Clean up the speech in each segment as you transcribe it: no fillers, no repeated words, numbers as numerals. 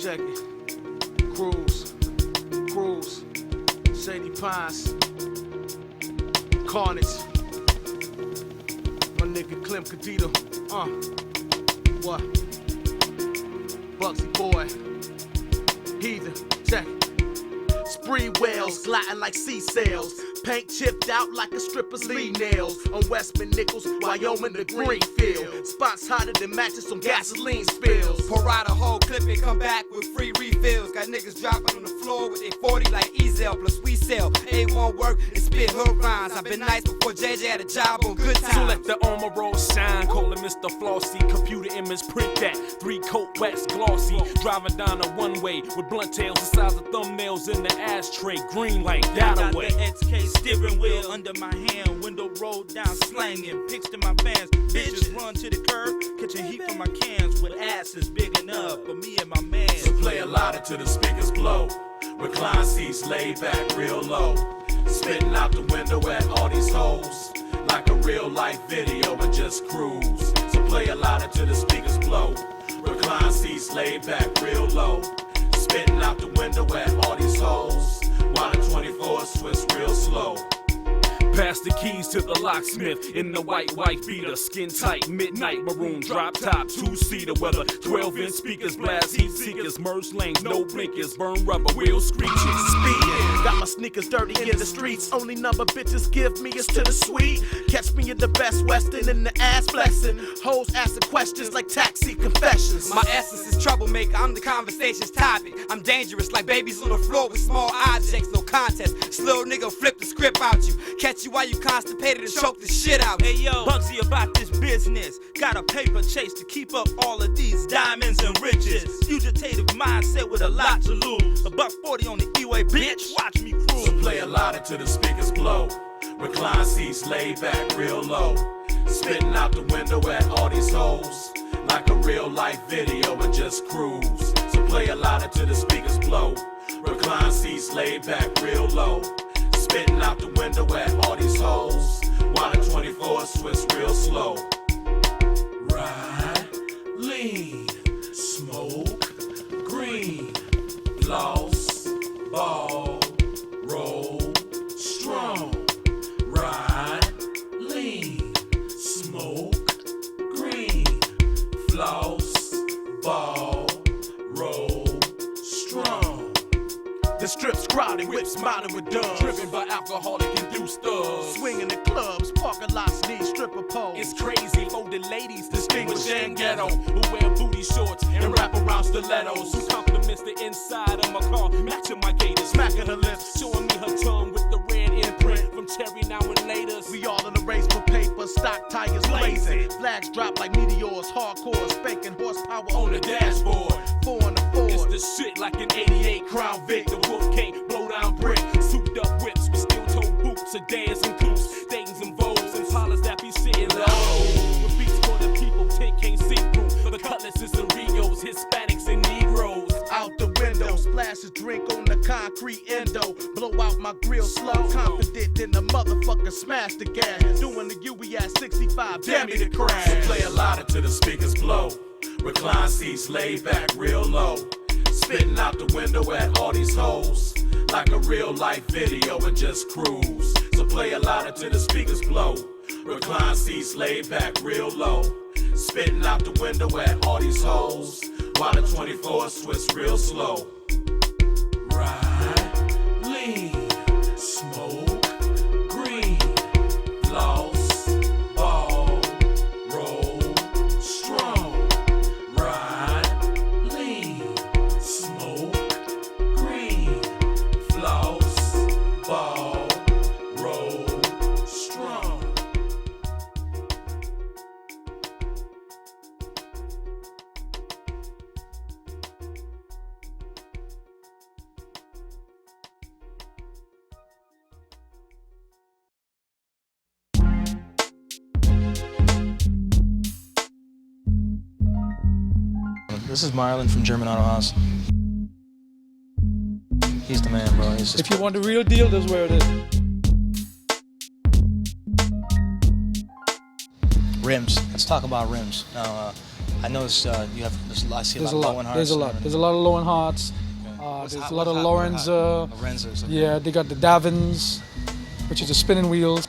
Check it. Cruise, Shady Pines, Carnage, my nigga Clem Cadito, what? Bugsy Boy, Heathen, check it. Spree whales, gliding like sea sails. Paint chipped out like a stripper's Lee nails. On Westman Nichols, Wyoming to Greenfield. Spots hotter than matches on gasoline spills. Pour out a whole clip and come back with free refills. Got niggas dropping on the floor with their 40 like Ezel plus we sell. A1 work and spit hood rhymes. I've been nice before JJ had a job on Good Times. So let the armor roll shine. Call it Mr. Flossy. Computer image print that. 3-coat wax glossy. Driving down a one-way with blunt tails the size of thumbnails in the ashtray. Green like that away. Steering wheel under my hand, window rolled down, slanging pics to my fans. Bitches run to the curb, catching heat from my cans with asses big enough for me and my man. So play a lot until the speakers blow. Recline seats laid back real low. Spitting out the window at all these hoes. Like a real life video and just cruise. So play a lot until the speakers blow. Recline seats laid back real low. Spitting out the window at all these hoes. While the 24s twist real slow. Pass the keys to the locksmith in the white beater, skin tight, midnight maroon, drop top, 2-seater weather, 12-inch speakers, blast heat seekers, merge lanes, no blinkers, burn rubber, wheel screeches. Speeding, got my sneakers dirty in the streets. Only number bitches give me is to the suite. Catch me in the Best Western in the ass flexing. Hoes asking questions like taxi confessions. My essence is troublemaker, I'm the conversation's topic. I'm dangerous like babies on the floor with small objects, no contest. Slow nigga flip the script out you. Catch you while you constipated and choke the shit out. Hey yo, Bugsy about this business. Got a paper chase to keep up all of these diamonds and riches. Fugitative mindset with a lot to lose. $140 on the E-way, bitch, watch me cruise. So play a lot until the speakers blow. Recline seats laid back real low. Spitting out the window at all these hoes. Like a real life video and just cruise. So play a lot until the speakers blow. Recline seats laid back real low. Spitting out the window at all these hoes. While the 24s twist real slow. Ride, lean, smoke, green, floss, ball, roll, strong. Ride, lean, smoke, green, floss, ball, roll, strong. The strip's crowded, whips mounted with dubs. Driven by alcoholic-induced thugs. Swinging in clubs, parking lots need stripper poles. It's crazy for the ladies, distinguished and ghetto, who wear booty shorts and wrap around stilettos. Who compliments the inside of my car, matching my gators. Smacking her lips, Showing me her tongue with the red imprint from Cherry Now and Laters. we all in the race for paper, stock tires blazing. Flags drop like meteors, hardcore, spanking horsepower on the dashboard. 4 on the It's Ford. the shit like an 88 Crown Vic. The wolf can't blow down brick. Souped up whips with steel-toe boots, sedans and coupes, Dayton's and Vogues, and Pollers that be sitting low. With beats for the people, 10 can't see through. The cutlasses and Rios, Hispanics and Negroes. Out the window, splash a drink on the concrete endo. Blow out my grill slow, confident in the motherfucker, smash the gas. Doing the UE at 65, damn me to So crash. play a lot until the speakers blow. Recline seats laid back real low. Spitting out the window at all these hoes. Like a real life video and just cruise. So play a lot until the speakers blow. Recline seats laid back real low. Spitting out the window at all these hoes. While the 24s twist real slow. Ride, lean, smoke, green, floss, ball, roll, strong. Ride, lean, smoke, green, floss, ball, roll, strong. This is Marlon from German Auto House. He's the man, bro. He's just If you want the real deal, that's where it is. rims. Let's talk about rims. Now, I noticed you have. I see a There's lot of low-end hearts. There's a lot. There's a lot of low-end hearts. There's a lot of Lorenzo. Lorenzos. Okay. Yeah, they got the Davins, which is the spinning wheels.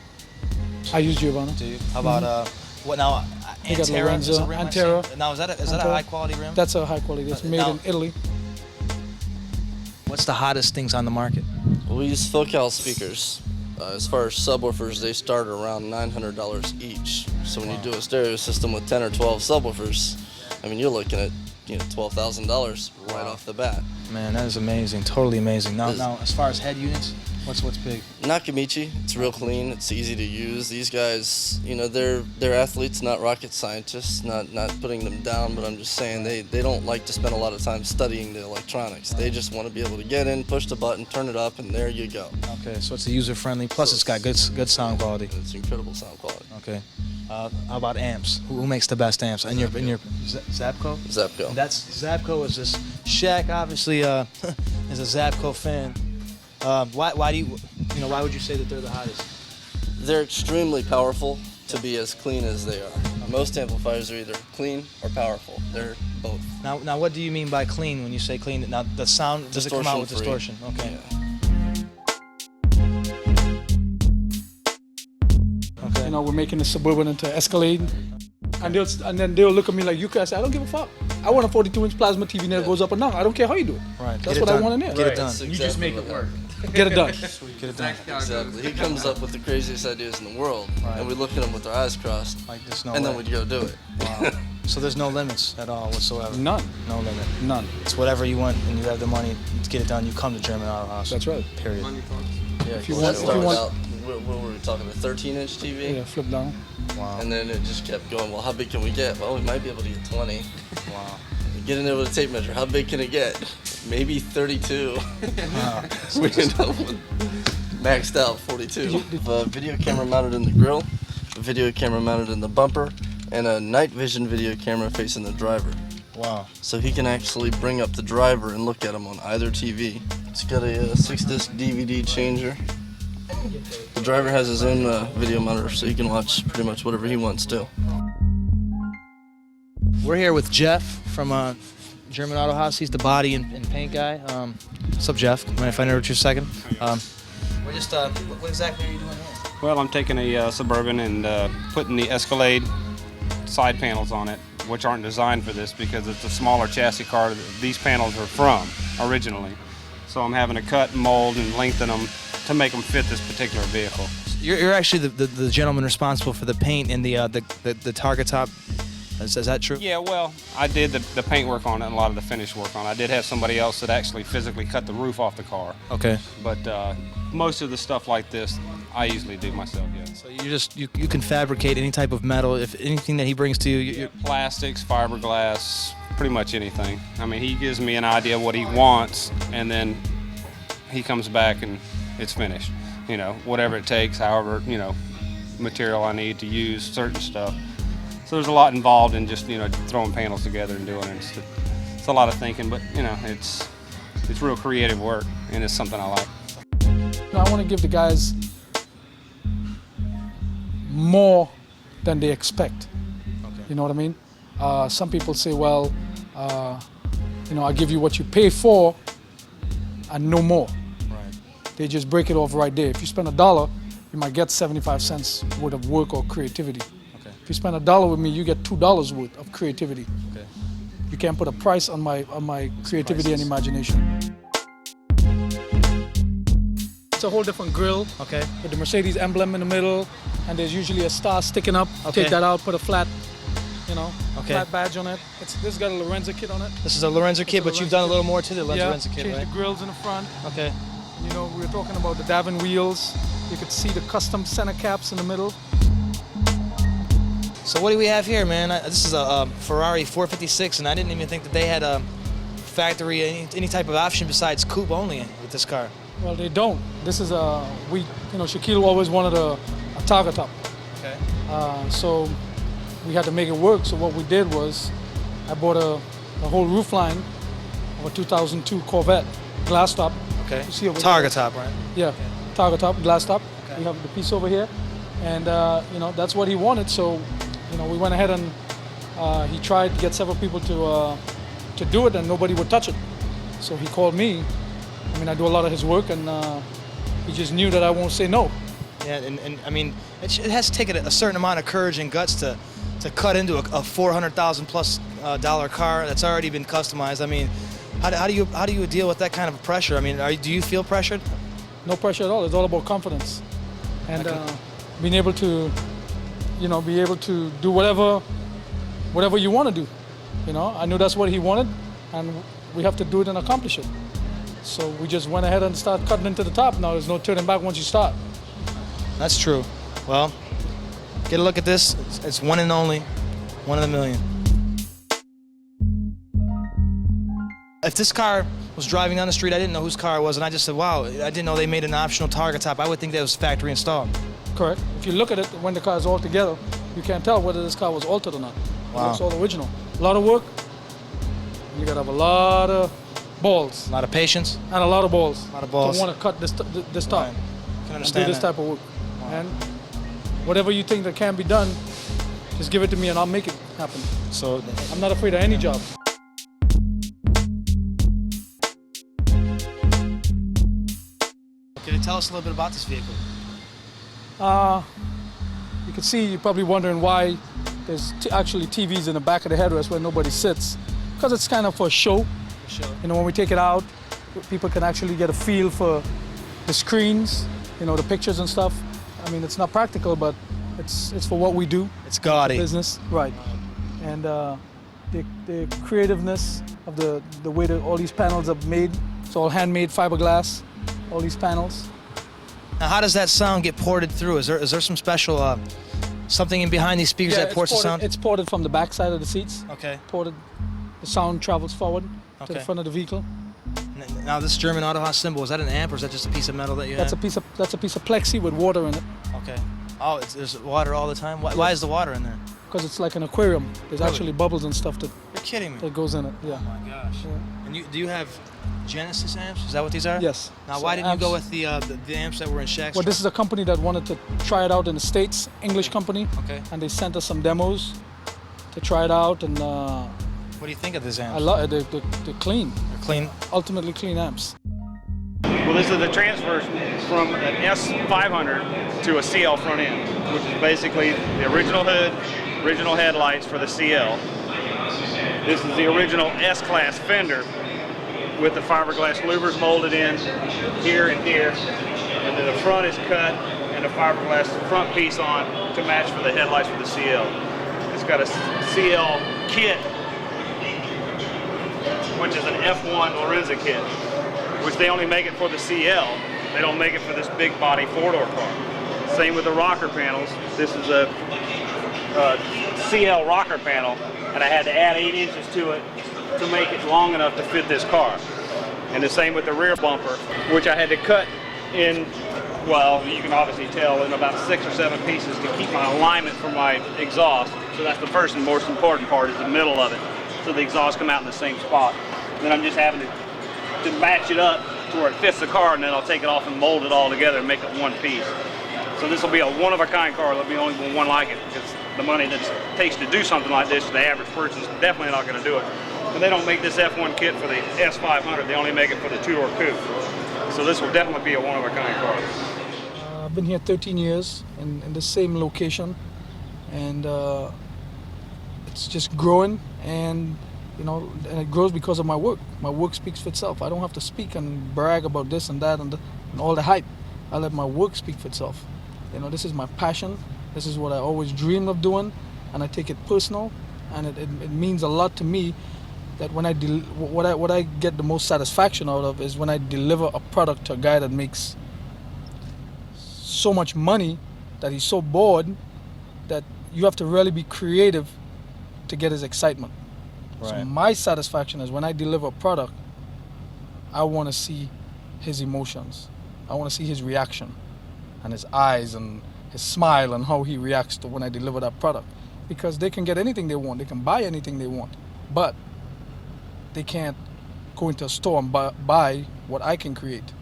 I use Giovanna. Do you? How about what now? They got Antera Lorenzo, is a rim I've Antera. seen. Now is that a high quality rim? That's a high quality. That's made Now- in Italy. What's the hottest things on the market? We use Focal speakers. As far as subwoofers, they start around $900 each. So when you do a stereo system with 10 or 12 subwoofers, I mean, you're looking at $12,000 right off the bat. Man, that is amazing. Totally amazing. Now, as far as head units, what's big? Nakamichi, it's real clean. It's easy to use. These guys, they're athletes, not rocket scientists. Not putting them down, but I'm just saying they don't like to spend a lot of time studying the electronics. They just want to be able to get in, push the button, turn it up, and there you go. Okay, so it's user friendly. Plus, it's got good sound quality. It's incredible sound quality. Okay. How about amps? Who makes the best amps? And your Zapco? Zapco. And that's Zapco is this. Shaq obviously is a Zapco fan. Why do why would you say that they're the hottest? They're extremely powerful to be as clean as they are. Most amplifiers are either clean or powerful. They're both. Now what do you mean by clean when you say clean? Now the sound, does it come out with distortion? Okay. Yeah. Okay. We're making the Suburban into Escalade. And then they'll look at me like, you guys say, I don't give a fuck. I want a 42-inch plasma TV that goes up and down. I don't care how you do it. Right. That's what I want in there. Get it done. You just make it work. Get it done. Get it done. Exactly. He comes up with the craziest ideas in the world, and we look at him with our eyes crossed, Like there's no and then way. we go do it. Wow. So there's no limits at all whatsoever. None. No limit. None. It's whatever you want, and you have the money to get it done. You come to German Auto House. That's right. Period. Yeah, If you that want- started out, what were we talking, a 13-inch TV? Yeah, flip down. Wow. And then it just kept going, well, how big can we get? Well, we might be able to get 20. Wow. Get in there with a tape measure. How big can it get? Maybe 32. We end up with maxed out 42. A video camera mounted in the grill, a video camera mounted in the bumper, and a night vision video camera facing the driver. Wow. So he can actually bring up the driver and look at him on either TV. It's got a 6-disc DVD changer. The driver has his own video monitor, so he can watch pretty much whatever he wants to. We're here with Jeff from German Auto House. He's the body and paint guy. What's up, Jeff? Mind if I interrupt you a second? We're just, what exactly are you doing here? Well, I'm taking a Suburban and putting the Escalade side panels on it, which aren't designed for this because it's a smaller chassis car that these panels are from originally. So I'm having to cut and mold and lengthen them to make them fit this particular vehicle. You're actually the gentleman responsible for the paint and the target top. Is that true? Yeah, well, I did the paint work on it and a lot of the finish work on it. I did have somebody else that actually physically cut the roof off the car. Okay. But most of the stuff like this, I easily do myself, yeah. So you can fabricate any type of metal, if anything that he brings to you. Plastics, fiberglass, pretty much anything. I mean, he gives me an idea of what he wants, and then he comes back and it's finished. Whatever it takes, however, material I need to use, certain stuff. So there's a lot involved in just, throwing panels together and doing it. It's a lot of thinking, but, it's real creative work, and it's something I like. I want to give the guys more than they expect. Okay. You know what I mean? Some people say, well, I give you what you pay for and no more. Right. They just break it off right there. If you spend $1, you might get 75 cents worth of work or creativity. Okay. If you spend $1 with me, you get $2 worth of creativity. Okay. You can't put a price on my creativity and imagination. It's a whole different grill. Okay. With the Mercedes emblem in the middle, and there's usually a star sticking up. Okay. Take that out, put a flat, Okay. flat badge on it. This got a Lorenzo kit on it. This is a Lorenzo kit, a but you've Lorenzo done a kit. little more to the Lorenzo kit, Change right? the grills in the front. Okay. We were talking about the Davin wheels. You could see the custom center caps in the middle. So what do we have here, man? This is a Ferrari 456, and I didn't even think that they had a factory, any type of option besides coupe only with this car. Well, they don't. This is Shaquille always wanted a target top. Okay. So we had to make it work. So what we did was I bought a whole roof line of a 2002 Corvette glass top. Okay. You see over Target there? top, right? Yeah, target top, glass top. Okay. We have the piece over here. And, that's what he wanted. So, we went ahead and He tried to get several people to do it, and nobody would touch it. So he called me. I mean, I do a lot of his work, and he just knew that I won't say no. Yeah, and I mean, it has to take a certain amount of courage and guts to cut into a $400,000 plus dollar car that's already been customized. I mean, how do you deal with that kind of pressure? I mean, do you feel pressured? No pressure at all. It's all about confidence, and being able to, be able to do whatever you want to do. I knew that's what he wanted, and we have to do it and accomplish it. So we just went ahead and started cutting into the top. Now there's no turning back once you start. That's true. Well, get a look at this. It's one and only, one in a million. If this car was driving down the street, I didn't know whose car it was, and I just said, wow, I didn't know they made an optional target top. I would think that was factory installed. Correct. If you look at it, when the car is all together, you can't tell whether this car was altered or not. Wow. It looks all original. A lot of work. You gotta have a lot of balls. A lot of patience. And a lot of balls. A lot of balls. Don't want to cut this top. Right. Can understand and do this that. type of work. Wow. And whatever you think that can be done, just give it to me and I'll make it happen. So I'm not afraid of any job. Can you tell us a little bit about this vehicle? You can see, you're probably wondering why there's actually TVs in the back of the headrest where nobody sits. Because it's kind of for show. For sure. When we take it out, people can actually get a feel for the screens, the pictures and stuff. I mean, it's not practical, but it's for what we do. It's gaudy. Business, right. And the creativeness of the way that all these panels are made. It's all handmade fiberglass, all these panels. Now, how does that sound get ported through? Is there some special something in behind these speakers that ports the sound? It's ported from the back side of the seats. Okay. Ported. The sound travels forward to the Okay. front of the vehicle. Now, this German AutoVibe symbol, is that an amp or is that just a piece of metal that you have? That's a piece of plexi with water in it. Okay. Oh, there's water all the time? Why is the water in there? Because it's like an aquarium. There's Really? actually bubbles and stuff You're kidding me. that goes in it. Yeah. Oh my gosh. Yeah. And do you have Genesis amps? Is that what these are? Yes. Now, So why didn't you go amps- with the amps that were in Shaq's? Well, this is a company that wanted to try it out in the States, English company. Okay. And they sent us some demos to try it out, and What do you think of these amps? I love it. They're clean. They're clean. Ultimately clean amps. Well, this is the transfer from an S500 to a CL front end, which is basically the original hood, original headlights for the CL. This is the original S-Class fender with the fiberglass louvers molded in here and here. And then the front is cut and a fiberglass front piece on to match for the headlights for the CL. It's got a CL kit, which is an F1 Lorenza kit, which they only make it for the CL. They don't make it for this big body four-door car. Same with the rocker panels. This is a CL rocker panel, and I had to add 8 inches to it to make it long enough to fit this car. And the same with the rear bumper, which I had to cut in, well, you can obviously tell, in about 6 or 7 pieces to keep my alignment for my exhaust. So that's the first and most important part, is the middle of it. So the exhaust come out in the same spot. And then I'm just having to match it up to where it fits the car, and then I'll take it off and mold it all together and make it one piece. So this will be a one-of-a-kind car. There'll be only one like it, because the money that it takes to do something like this, the average person is definitely not going to do it. And they don't make this F1 kit for the S500. They only make it for the two-door coupe. So this will definitely be a one-of-a-kind car. I've been here 13 years in the same location, and it's just growing, and and it grows because of my work. My work speaks for itself. I don't have to speak and brag about this and that and all the hype. I let my work speak for itself. This is my passion. This is what I always dreamed of doing, and I take it personal, and it means a lot to me that when what I get the most satisfaction out of is when I deliver a product to a guy that makes so much money that he's so bored that you have to really be creative to get his excitement. Right. So my satisfaction is when I deliver a product, I want to see his emotions. I want to see his reaction and his eyes and his smile and how he reacts to when I deliver that product. Because they can get anything they want. They can buy anything they want. But they can't go into a store and buy what I can create.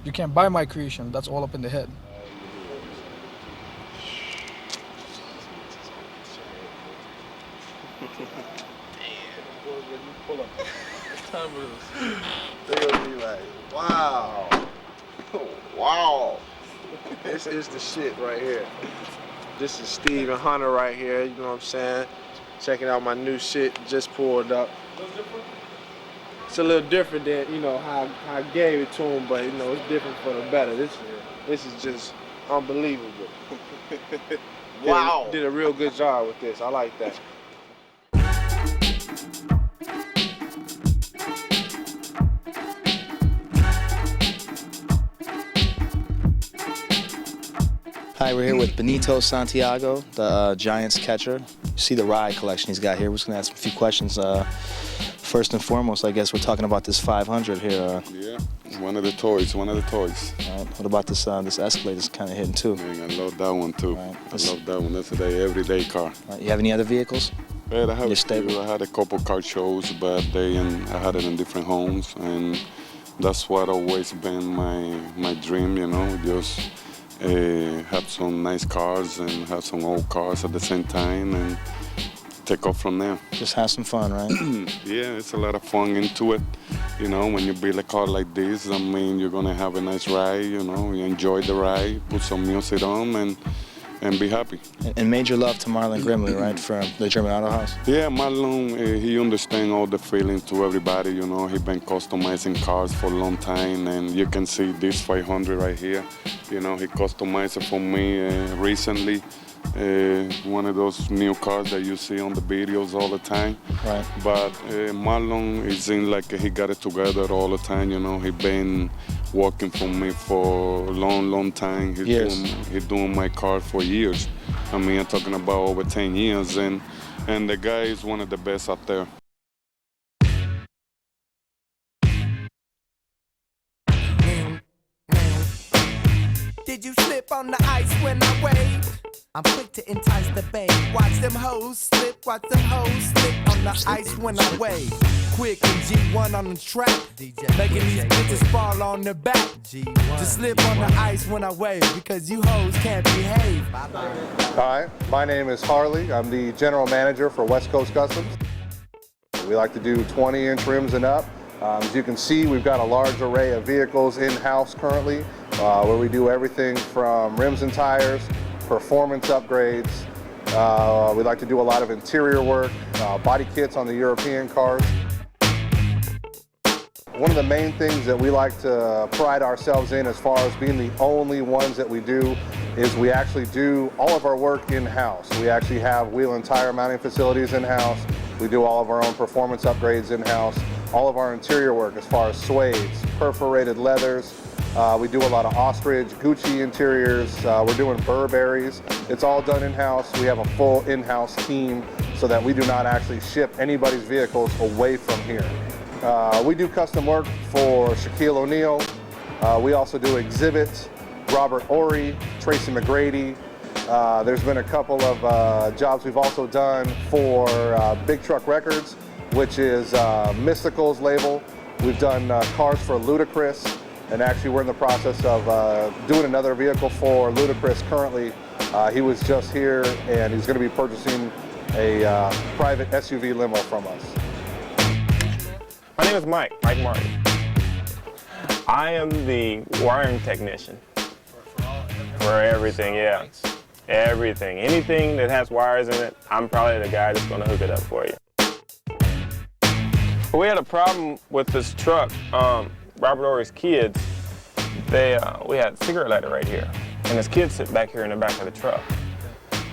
You can't buy my creation. That's all up in the head. They're gonna be like, wow. Wow. This is the shit right here. This is Steve and Hunter right here, you know what I'm saying? Checking out my new shit, just pulled up. It's a little different than, you know, how I gave it to him, but you know, it's different for the better. This is just unbelievable. Wow. Did a real good job with this. I like that. Hi, we're here with Benito Santiago, the Giants catcher. You see the ride collection he's got here. We're just gonna ask him a few questions. First and foremost, I guess we're talking about this 500 here. Yeah, one of the toys. All right. What about this this Escalade is kind of hitting too? Man, I love that one too. Right. I love that one. That's a everyday car. Right. You have any other vehicles? Well, I had a couple car shows, but I had it in different homes, and that's what always been my dream, you know, just have some nice cars and have some old cars at the same time and take off from there. Just have some fun, right? Yeah, it's a lot of fun into it. You know, when you build a car like this, I mean, you're gonna have a nice ride, you know, you enjoy the ride, put some music on and be happy. And major love to Marlon Grimley, right, from the German Auto House? Yeah, Marlon, he understands all the feeling to everybody, you know. He's been customizing cars for a long time, and you can see this 500 right here. You know, he customized it for me recently. One of those new cars that you see on the videos all the time. Right. But Marlon, it seems like he got it together all the time, you know. He been working for me for a long time. He's doing my car for years. I mean, I'm talking about over 10 years, and the guy is one of the best out there. Did you slip on the ice when I waved? I'm quick to entice the babe. Watch them hoes slip on the ice when I wave. Quick and G1 on the track, making these bitches fall on their back. Just slip on the ice when I wave, because you hoes can't behave. Hi, my name is Harley. I'm the general manager for West Coast Customs. We like to do 20-inch rims and up. As you can see, we've got a large array of vehicles in-house currently, where we do everything from rims and tires, performance upgrades. We like to do a lot of interior work, body kits on the European cars. One of the main things that we like to pride ourselves in as far as being the only ones that we do is we actually do all of our work in-house. We actually have wheel and tire mounting facilities in-house. We do all of our own performance upgrades in-house. All of our interior work as far as suedes, perforated leathers. We do a lot of ostrich, Gucci interiors. We're doing Burberrys. It's all done in-house. We have a full in-house team so that we do not actually ship anybody's vehicles away from here. We do custom work for Shaquille O'Neal. We also do exhibits, Robert Ory, Tracy McGrady. There's been a couple of jobs we've also done for Big Truck Records, which is Mystical's label. We've done cars for Ludacris, and actually we're in the process of doing another vehicle for Ludacris currently. He was just here, and he's going to be purchasing a private SUV limo from us. My name is Mike Martin. I am the wiring technician for everything, yeah. Everything. Anything that has wires in it, I'm probably the guy that's going to hook it up for you. We had a problem with this truck. Robert Ory's kids, we had a cigarette lighter right here, and his kids sit back here in the back of the truck.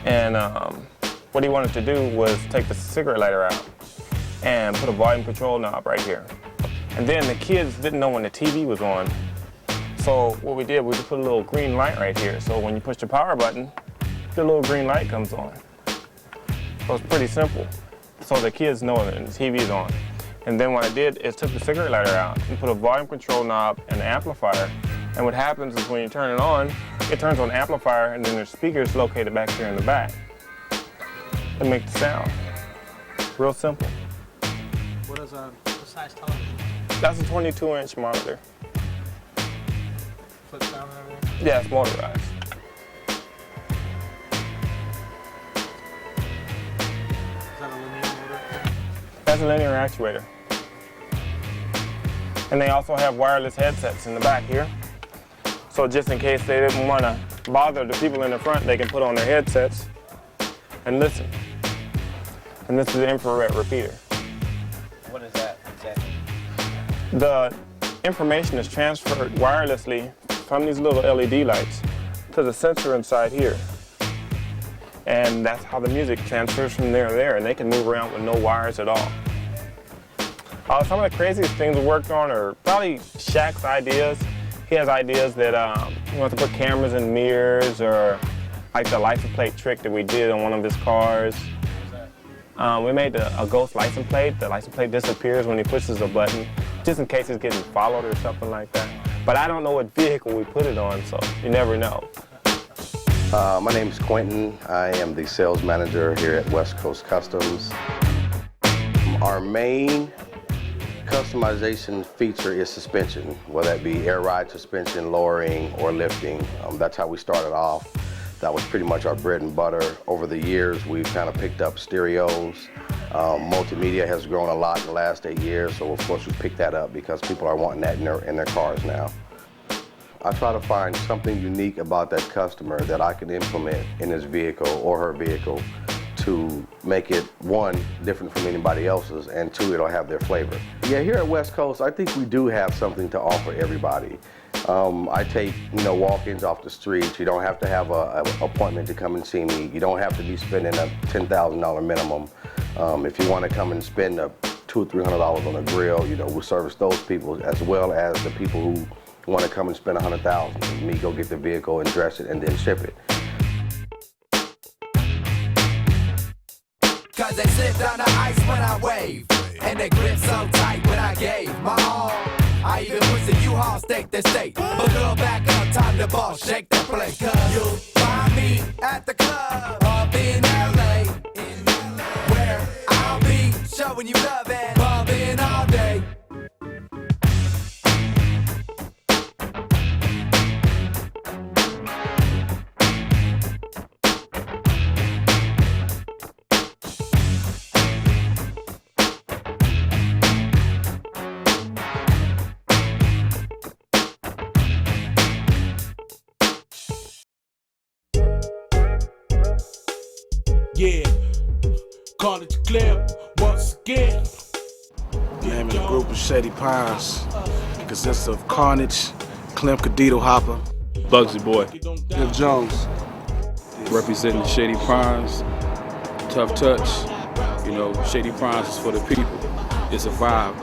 And what he wanted to do was take the cigarette lighter out and put a volume control knob right here. And then the kids didn't know when the TV was on. So what we did, we just put a little green light right here. So when you push the power button, the little green light comes on. So it's pretty simple. So the kids know that the TV's on. And then what I did is took the cigarette lighter out and put a volume control knob and an amplifier. And what happens is when you turn it turns on the amplifier, and then there's speakers located back here in the back to make the sound. Real simple. What size television? That's a 22-inch monitor. Flips down and everything? Yeah, it's motorized. Is that a linear motor? That's a linear actuator. And they also have wireless headsets in the back here. So just in case they didn't want to bother the people in the front, they can put on their headsets and listen. And this is the infrared repeater. What is that exactly? The information is transferred wirelessly from these little LED lights to the sensor inside here. And that's how the music transfers from there to there, and they can move around with no wires at all. Some of the craziest things we worked on are probably Shaq's ideas. He has ideas that he wants to put cameras in mirrors, or like the license plate trick that we did on one of his cars. We made a ghost license plate. The license plate disappears when he pushes a button, just in case it's getting followed or something like that. But I don't know what vehicle we put it on, so you never know. My name is Quentin. I am the sales manager here at West Coast Customs. Our main customization feature is suspension, whether that be air ride suspension, lowering, or lifting. That's how we started off. That was pretty much our bread and butter. Over the years, we've kind of picked up stereos. Multimedia has grown a lot in the last 8 years, so of course we picked that up because people are wanting that in their cars now. I try to find something unique about that customer that I can implement in his vehicle or her vehicle to make it, one, different from anybody else's, and two, it'll have their flavor. Yeah, here at West Coast, I think we do have something to offer everybody. I take, walk-ins off the street. You don't have to have an appointment to come and see me. You don't have to be spending a $10,000 minimum. If you want to come and spend $200 or $300 on a grill, we service those people as well as the people who want to come and spend $100,000 and me go get the vehicle and dress it and then ship it. Cause they slipped on the ice when I waved, and they grip so tight when I gave my all. I even pushed the U-Haul stake to state. But girl, back up, time to ball, shake the place. Cause you'll find me at the club up in LA, where I'll be showing you love and bumping all day. Yeah, College Clip once again. The name of the group is Shady Pines. It consists of Carnage, Clem Cadito Hopper, Bugsy Boy, Bill Jones. representing the Shady Pines, Tough Touch. Shady Pines is for the people. It's a vibe.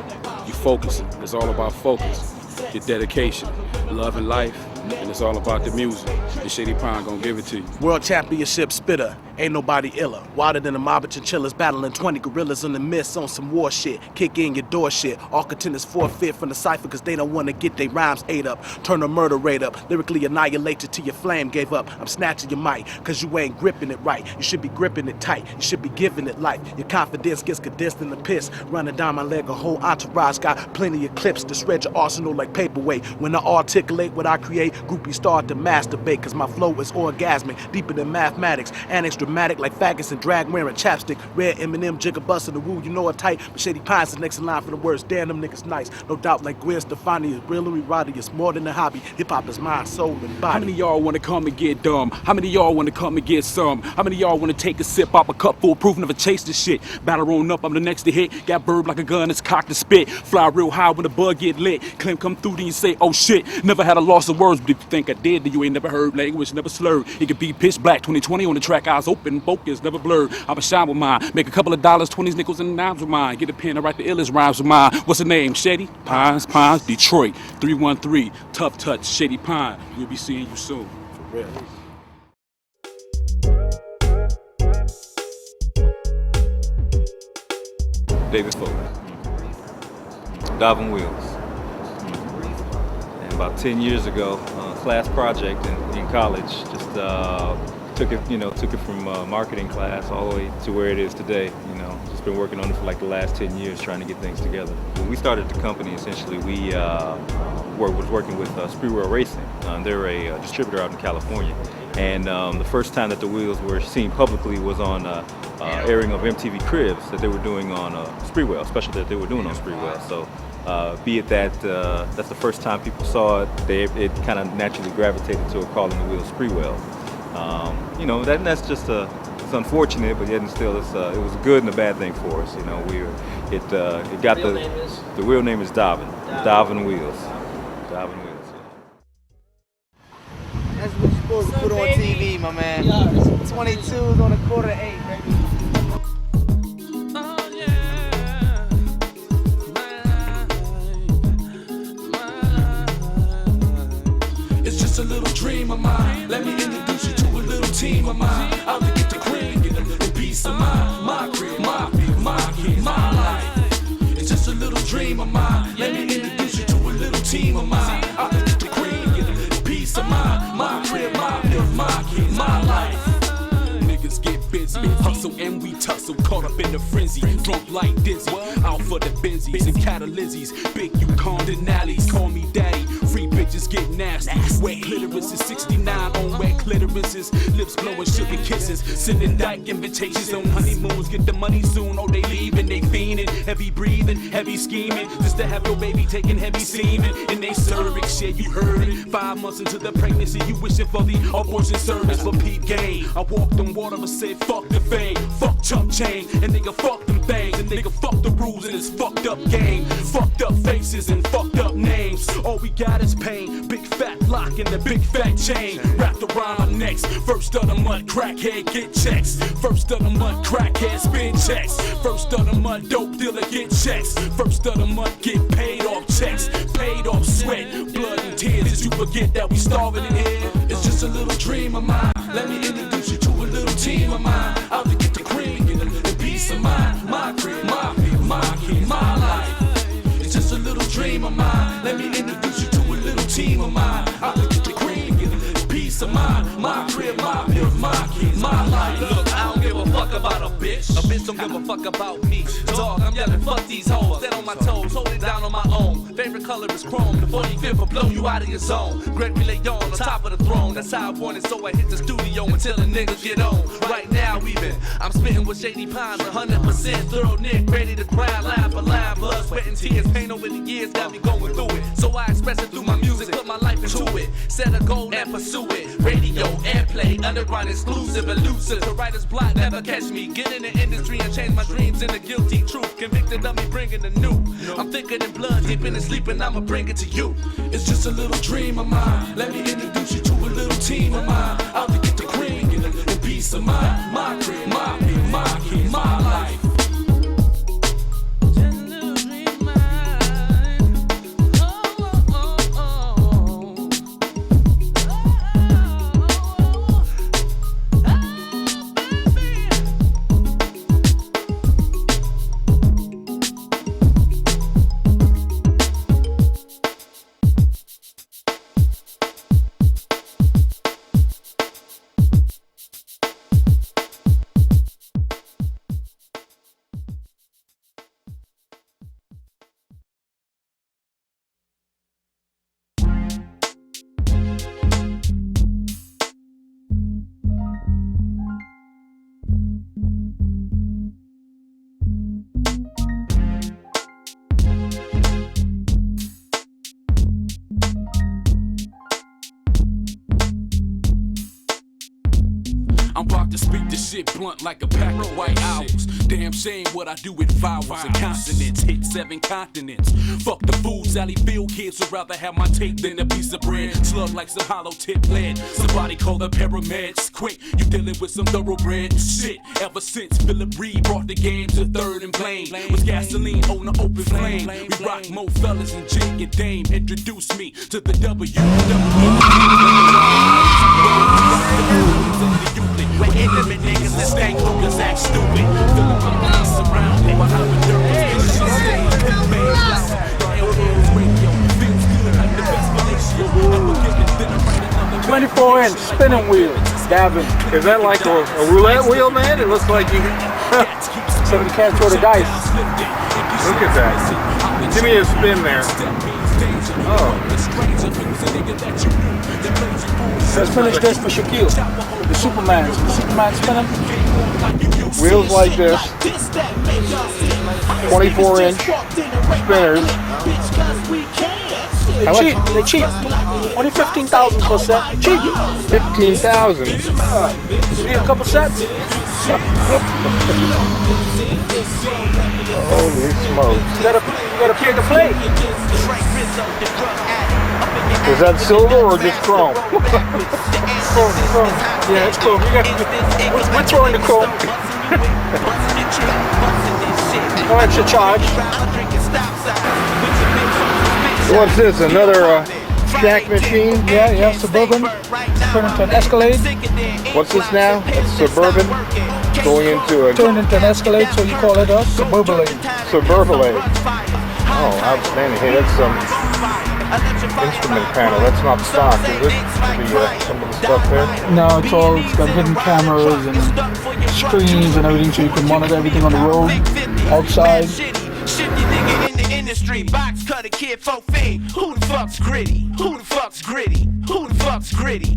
You focusing. It's all about focus. Your dedication, love and life, and it's all about the music. The Shady Pine gonna give it to you. World Championship spitter, ain't nobody iller. Wilder than a mob of chinchillas, battling 20 gorillas in the mist on some war shit. Kick in your door shit. All contenders forfeit from the cipher cause they don't wanna get their rhymes ate up. Turn the murder rate up, lyrically annihilate you till your flame gave up. I'm snatching your mic cause you ain't gripping it right. You should be gripping it tight, you should be giving it life. Your confidence gets condensed in the piss. Running down my leg, a whole entourage got plenty of clips to shred your arsenal like paperweight. When I articulate what I create, groupies start to masturbate cause my flow is orgasmic, deeper than mathematics. Annex dramatic like faggots and drag wearing chapstick. Red Eminem, jigger bustin' the woo, you know it tight. But Shady Pines is next in line for the words. Damn, them niggas nice. No doubt like Gwen Stefani is real and erotic. It's more than a hobby. Hip-hop is mind, soul, and body. How many of y'all wanna come and get dumb? How many of y'all wanna come and get some? How many of y'all wanna take a sip off a cup full proof, never chase this shit? Battle on up, I'm the next to hit. Got burb like a gun, it's cocked and spit. Fly real high when the bug get lit. Clem come through, then you say, oh shit. Never had a loss of words, but if you think I did, then you ain't never heard language, never slurred. It could be pitch black, 2020 on the track, eyes open, focus, never blurred. I'ma shine with mine, make a couple of dollars, 20s, nickels, and dimes with mine. Get a pen and write the illest rhymes with mine. What's the name? Shady Pines, Detroit, 313, Tough Touch, Shady Pine. We'll be seeing you soon. For real. David Folk, Davin Wheels. And about 10 years ago, class project in college, just took it from marketing class all the way to where it is today. Just been working on it for like the last 10 years, trying to get things together. When we started the company, essentially we was working with Speedvision Racing. They're a distributor out in California, And the first time that the wheels were seen publicly was on airing of MTV Cribs that they were doing on Spreewell, special that they were doing on Spreewell. So be it that that's the first time people saw it, it kind of naturally gravitated to calling the wheels Spreewell. You know, that's just it's unfortunate, but yet and still it was a good and a bad thing for us. You know, it got the real name is Darvin Wheels. Darvin Wheels. That's what you're supposed to put on TV, my man. 22s on a 7/4, baby. It's just a little dream of mine. Let me introduce you to a little team of mine. Out to get the cream, get a little piece of mine. My crib, my life. It's just a little dream of mine. Let me introduce you to a little team of mine. Out to get the cream, get a little piece of mine. My crib, my life. Niggas get busy, hustle and we tussle, caught up in the frenzy, drunk like dizzy, out for the Benzies and catalyzzies, big Yukon Denali's, call me daddy, free bitches get nasty, wet clitoris is 69 on wet clitorises, lips blowing sugar kisses, sending dyke invitations on honeymoons, get the money soon, oh they leaving, they fiending, heavy breathing, heavy scheming, just to have your baby taking heavy semen, in they cervix, shit you heard it, 5 months into the pregnancy, you wishing for the abortion service, for peep game, I walked on water and said fuck the fame, fuck chump chain, and nigga fuck them things, and nigga fuck the rules in this fucked up game, fucked up faces and fucked up names, all we got is pain, big fat lock in the big fat chain, wrapped around our necks, first of the month crackhead get checks, first of the month crackhead spin checks, first of the month dope dealer get checks, first of the month get paid off checks, paid off sweat, blood and tears, did you forget that we starving in here? It's just a little dream of mine. Let me introduce you to a little team of mine. Out to get the cream, get a little piece of mine. My crib, my life. It's just a little dream of mine. Let me introduce you to a little team of mine. Out to get the cream, get a little piece of mine. My crib, my life. Look, I don't give a fuck about a bitch. A bitch don't give a fuck about me. Dog, I'm yelling, fuck these hoes. Stand on my toes, hold it down on my own. Favorite color is chrome. The 45th will blow you out of your zone. Gregory Leon on top of the throne. That's how I want it, so I hit the studio until the niggas get on. Right now, even I'm spitting with Shady Pines, 100% thorough Nick, ready to cry, laugh a line, blood, sweat and tears. Pain over the years got me going through it. So I express it through my music, put my life into it. Set a goal and pursue it. Radio, airplay, underground exclusive, elusive. The writer's block never catch me. Get in the industry and change my dreams into guilty truth. Convicted of me bringing the new. I'm thicker than blood, deep in the sleeping, I'ma bring it to you. It's just a little dream of mine. Let me introduce you to a little team of mine. Out to get the cream, get a little piece of mine. My crib, my life. I'm about to speak this shit blunt like a pack of white owls. Damn shame what I do with vowels and consonants. Hit 7 continents. Fuck the fools, Sally Field kids would rather have my tape than a piece of bread. Slug like some hollow tip lead. Somebody call the paramedics. Quick, you dealing with some thoroughbred shit. Ever since Philip Reed brought the game to third and blame. Was gasoline on the open flame. We rock more fellas than Jake and Dame. Introduce me to the We're intimate niggas that stank hookers act stupid. Feeling the police surrounded by hypodermics. She stays feels good like the best Malaysia. 24-inch spinning wheel. Gavin, is that like a roulette wheel, man? It looks like you. So you can't throw the dice. Look at that. Give me a spin there. Let's finish this for Shaquille. The Superman. Superman spinning. Wheels like this. 24-inch spinners. They cheap. Only 15,000 per set. Cheap. 15,000. You need a couple sets? Holy smokes. You gotta pick the plate. Is that silver or just chrome? Chrome. Yeah, it's chrome. We're throwing the chrome. No extra charge. What's this? Another stack machine? Yeah, Suburban. Turn into an Escalade. What's this now? It's Suburban. Going into a... Turned into an Escalade, so you call it a Suburbalade. Suburbalade. Oh, outstanding. Hey, that's some instrument panel. That's not stock, is it? Some of the stuff there? No, it's got hidden cameras and screens and everything, so you can monitor everything on the road, outside. Industry box cutter kid folk fame. Who the fuck's gritty? Who the fuck's gritty? Who the fuck's gritty?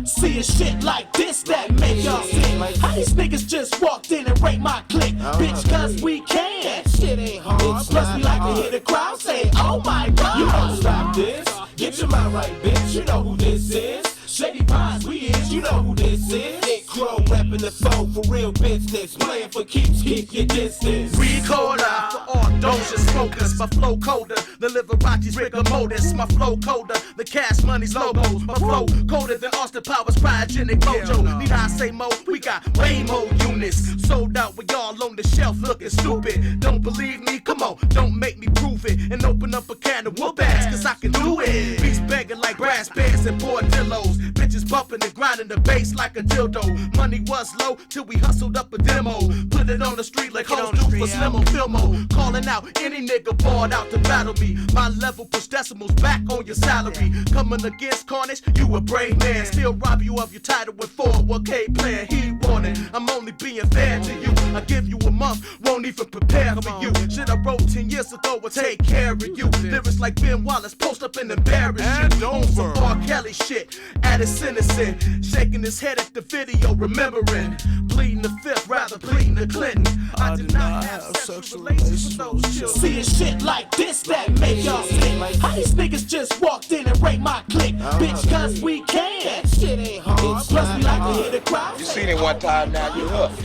See a shit like this that make y'all sick. How these niggas just walked in and raped my clique? Bitch, cause we can. That shit ain't hard. Plus we like to hear the crowd say, oh my god. You don't stop this. Get your mind right, bitch. You know who this is. Shady Pines, we is. You know who this is. Dick Crow reppin' the foe for real business. Playing for keeps, keep your distance. Recorder for all doja smokers. My flow colder, the Liberace's rigor mortis. My flow colder, the cash money's logos. My flow colder than Austin Powers' cryogenic mojo. Need I say more? We got way more units. Sold out with y'all on the shelf looking stupid. Don't believe me? Come on, don't make me prove it. And open up a can of whoop ass, cause I can do it. Beats begging like brass bands and bordellos. Bitches bumping and grinding the bass like a dildo. Money was low till we hustled up a demo. Put it on the street like hoes do for Slimo Filmo. Calling out any nigga bored out to battle me. My level push decimals back on your salary. Coming against Carnage, you a brave man. Still rob you of your title with 401k plan. He wanted, I'm only being fair to you. I give you a month, won't even prepare for you. Shit I wrote 10 years ago will take care of you. Lyrics like Ben Wallace, post up and embarrass you. On some R. Kelly shit, at his innocent. Shaking his head at the video, remembering. Pleading the fifth, rather pleading the Clinton. I did not have sexual relations with those children. See a shit like this that make y'all sick. How these niggas just walked in and raped my clique? Bitch, cause we can. That shit ain't hard. Plus we like to hear the crowd. You seen it one time, now you hooked.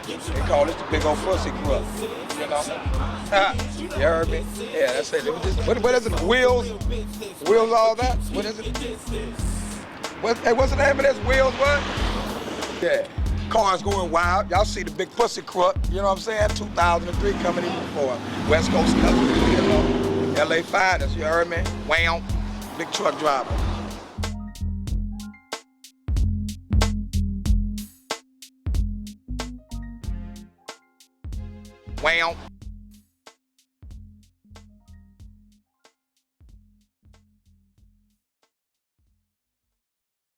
They call this the big old pussy crook. You know? You heard me? Yeah, that's it. What is it? Wheels? Wheels, all that? What is it? What's the name of this? Wheels what? Yeah. Cars going wild. Y'all see the big pussy crook. You know what I'm saying? 2003 coming in before. West Coast Customs, you know? LA Finest, you heard me? Wham. Big truck driver. Wham.